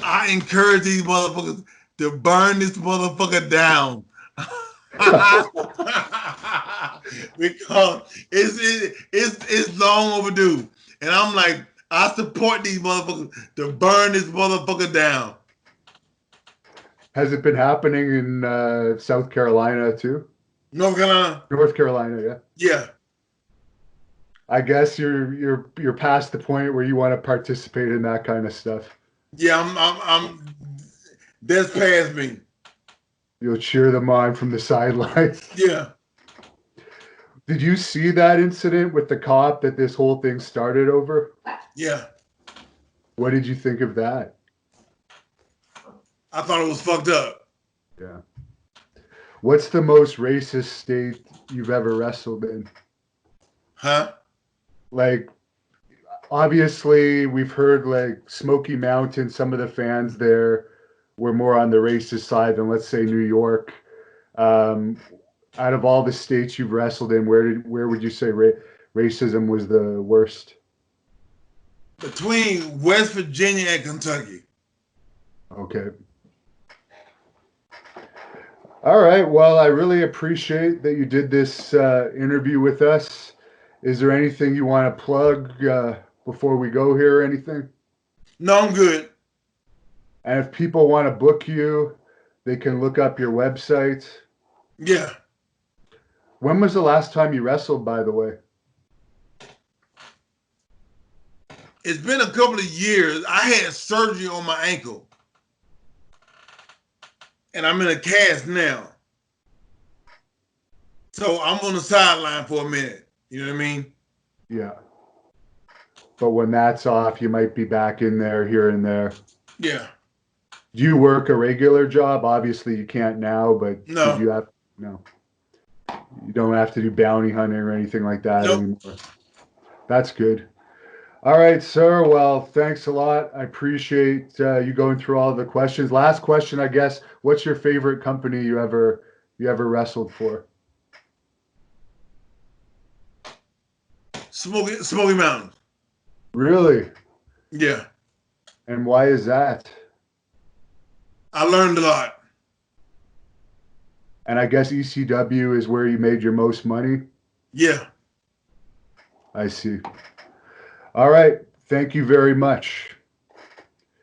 I encourage these motherfuckers to burn this motherfucker down. Because it's long overdue. And I'm like, I support these motherfuckers to burn this motherfucker down. Has it been happening in South Carolina too? North Carolina, North Carolina, yeah. yeah. I guess you're past the point where you want to participate in that kind of stuff. Yeah, I'm that's past me. You'll cheer them on from the sidelines. Yeah, Did you see that incident with the cop that this whole thing started over? yeah. What did you think of that? I thought it was fucked up. Yeah. What's the most racist state you've ever wrestled in? Huh? Like, obviously, we've heard like Smoky Mountain, some of the fans there were more on the racist side than, let's say, New York. Out of all the states you've wrestled in, where would you say racism was the worst? Between West Virginia and Kentucky. Okay. All right. Well, I really appreciate that you did this interview with us. Is there anything you want to plug before we go here or anything? No, I'm good. And if people want to book you, they can look up your website. Yeah. When was the last time you wrestled, by the way? It's been a couple of years. I had surgery on my ankle. And I'm in a cast now. So I'm on the sideline for a minute. You know what I mean? Yeah. But when that's off, you might be back in there here and there. Yeah. Do you work a regular job? Obviously, you can't now, but No. Did you have no? You don't have to do bounty hunting or anything like that anymore. That's good. All right, sir. Well, thanks a lot. I appreciate you going through all the questions. Last question, I guess. What's your favorite company you ever wrestled for? Smoky Mountain. Really? Yeah. And why is that? I learned a lot. And I guess ECW is where you made your most money? Yeah. I see. All right. Thank you very much.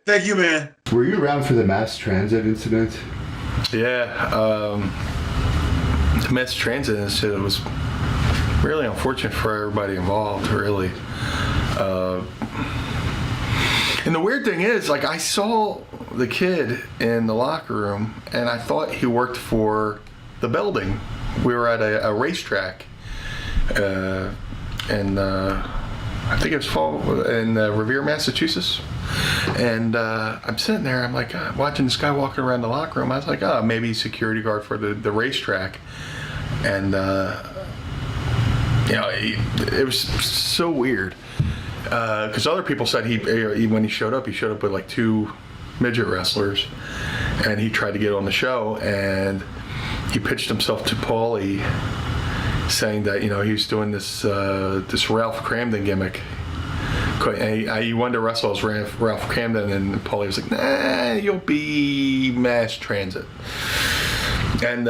Thank you, man. Were you around for the mass transit incident? Yeah. The mass transit incident was really unfortunate for everybody involved, really. And the weird thing is, like, I saw the kid in the locker room, and I thought he worked for the building. We were at a racetrack, and I think it was in Revere, Massachusetts. And I'm sitting there, I'm like watching this guy walking around the locker room. I was like, oh, maybe he's security guard for the racetrack. And it was so weird. Because other people said when he showed up with like 2 midget wrestlers, and he tried to get on the show, and he pitched himself to Paulie, saying that he was doing this Ralph Cramden gimmick. He wanted to wrestle as Ralph Cramden, and Paulie was like, "Nah, you'll be mass transit." And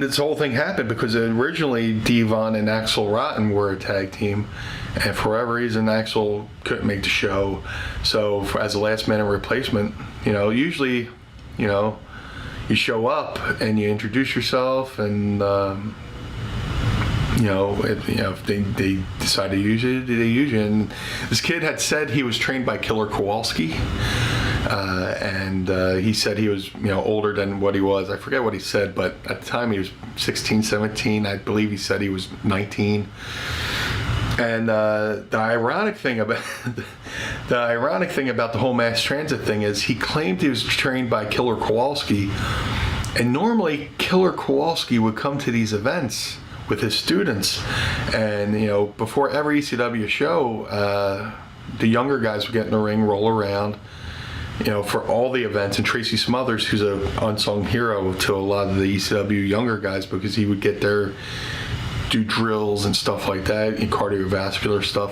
this whole thing happened because originally Devon and Axel Rotten were a tag team, and for whatever reason Axel couldn't make the show. So as a last-minute replacement, usually, you show up and you introduce yourself, and if they decide to use you, they use you. And this kid had said he was trained by Killer Kowalski. And he said he was, older than what he was. I forget what he said, but at the time he was 16, 17. I believe he said he was 19. And the ironic thing about the whole mass transit thing is he claimed he was trained by Killer Kowalski, and normally Killer Kowalski would come to these events with his students, and before every ECW show, the younger guys would get in the ring, roll around, for all the events. And Tracy Smothers, who's an unsung hero to a lot of the ECW younger guys, because he would get there, do drills and stuff like that, and cardiovascular stuff.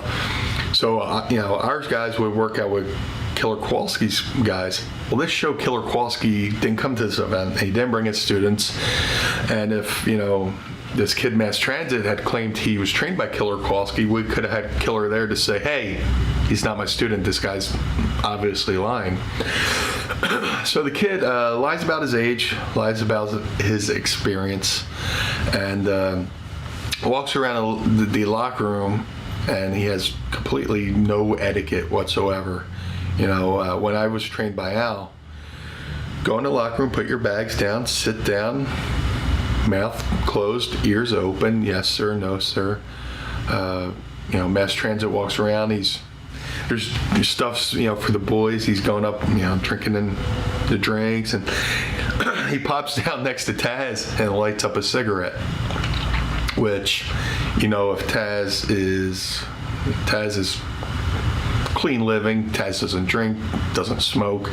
So our guys would work out with Killer Kowalski's guys. Well, this show, Killer Kowalski didn't come to this event. He didn't bring his students. And if this kid Mass Transit had claimed he was trained by Killer Kowalski, we could have had Killer there to say, hey, he's not my student, this guy's obviously lying. So the kid lies about his age, lies about his experience, and walks around the locker room and he has completely no etiquette whatsoever. When I was trained by Al, go in the locker room, put your bags down, sit down, mouth closed, ears open, yes sir, no sir. Mass transit walks around, there's stuffs, for the boys. He's going up, drinking in the drinks, and he pops down next to Taz and lights up a cigarette, which, if Taz is clean living, Taz doesn't drink, doesn't smoke.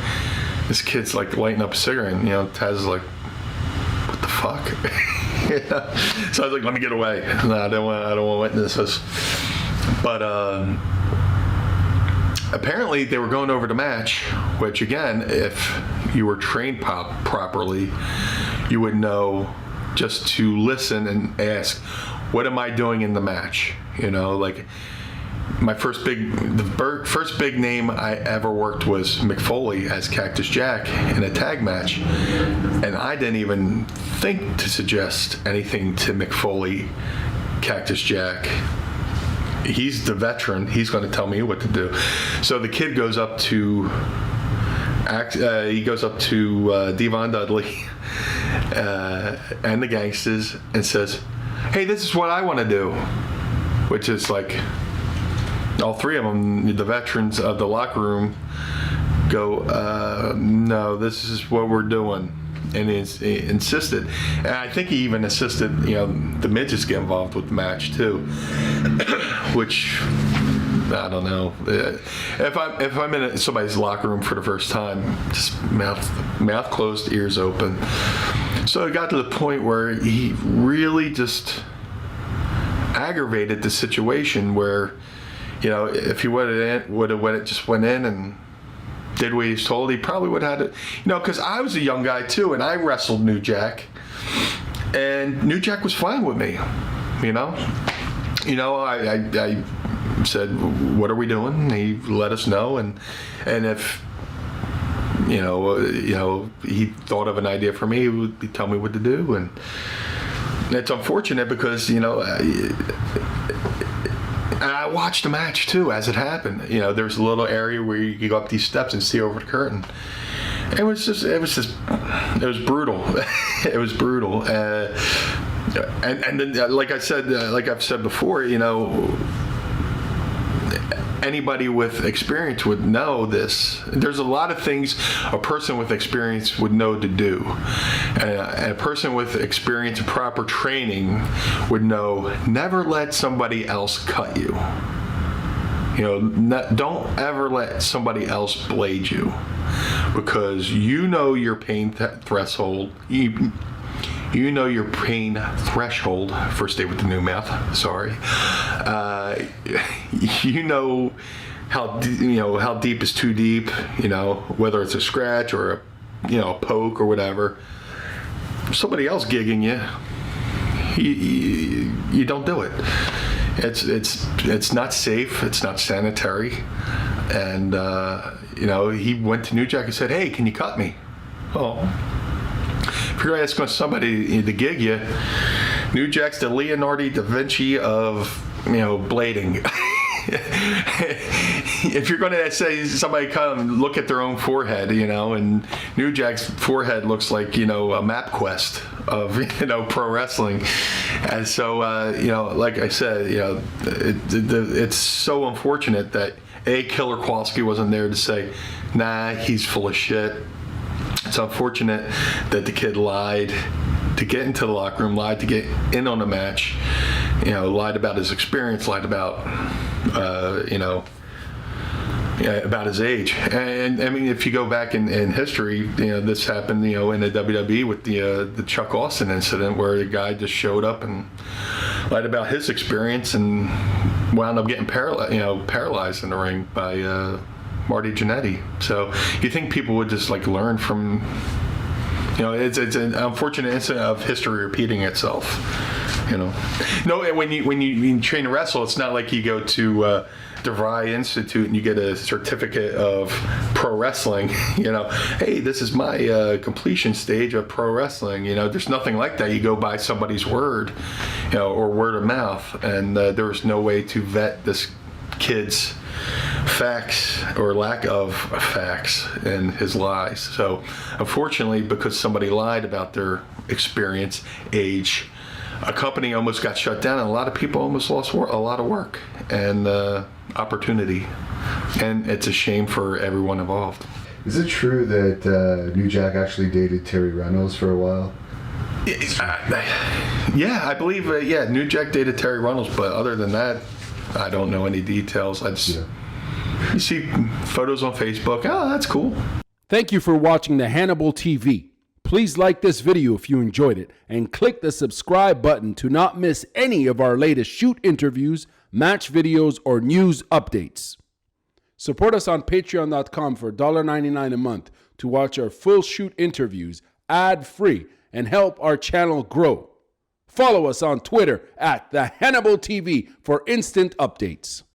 This kid's like lighting up a cigarette, and Taz is like, what the fuck? So I was like, let me get away. No, I don't want to witness this. But apparently they were going over the match, which again, if you were trained properly, you would know just to listen and ask, what am I doing in the match? Like my first big name I ever worked was McFoley as Cactus Jack in a tag match, and I didn't even think to suggest anything to McFoley, Cactus Jack. He's the veteran. He's going to tell me what to do. So the kid goes up to Devon Dudley and the Gangsters and says, hey, this is what I want to do, which is like all three of them, the veterans of the locker room, go, no, this is what we're doing. And he insisted, and I think he even insisted, the midgets get involved with the match too, which I don't know. If I'm in somebody's locker room for the first time, just mouth closed, ears open. So it got to the point where he really just aggravated the situation where, if he would have just went in and did what he was told, he probably would have had it, because I was a young guy too, and I wrestled New Jack, and New Jack was fine with me, I said, what are we doing? And he let us know, and if he thought of an idea for me, he would tell me what to do. And it's unfortunate because and I watched the match too as it happened. There's a little area where you could go up these steps and see over the curtain. It was brutal. It was brutal. And then, like I've said before, anybody with experience would know this. There's a lot of things a person with experience would know to do. And a person with experience and proper training would know, never let somebody else cut you. Don't ever let somebody else blade you, because your pain threshold. You know your pain threshold. First day with the new mouth. Sorry. How deep is too deep. Whether it's a scratch or a poke or whatever. Somebody else gigging you don't do it. It's not safe. It's not sanitary. And he went to New Jack and said, "Hey, can you cut me?" Oh. If you're asking somebody to gig you, New Jack's the Leonardo da Vinci of, blading. If you're going to say somebody come look at their own forehead, and New Jack's forehead looks like, a MapQuest of, pro wrestling. And so, like I said, it's so unfortunate that Killer Kowalski wasn't there to say, nah, he's full of shit. It's unfortunate that the kid lied to get into the locker room, lied to get in on the match, lied about his experience, lied about, about his age. And I mean, if you go back in history, this happened, in the WWE with the Chuck Austin incident, where the guy just showed up and lied about his experience and wound up getting paralyzed in the ring by Marty Jannetty. So you think people would just learn from, it's an unfortunate incident of history repeating itself. No, when you train to wrestle, it's not like you go to DeVry Institute and you get a certificate of pro wrestling. Hey, this is my completion stage of pro wrestling. There's nothing like that. You go by somebody's word, or word of mouth, and there was no way to vet this kid's facts or lack of facts and his lies. So unfortunately, because somebody lied about their experience, age, a company almost got shut down, and a lot of people almost lost a lot of work and opportunity, and it's a shame for everyone involved. Is it true that New Jack actually dated Terry Reynolds for a while? Yeah, I believe New Jack dated Terry Reynolds, but other than that, I don't know any details. You see photos on Facebook. Oh, that's cool. Thank you for watching the Hannibal TV. Please like this video if you enjoyed it, and click the subscribe button to not miss any of our latest shoot interviews, match videos, or news updates. Support us on patreon.com for $1.99 a month to watch our full shoot interviews ad-free and help our channel grow. Follow us on Twitter at the Hannibal TV for instant updates.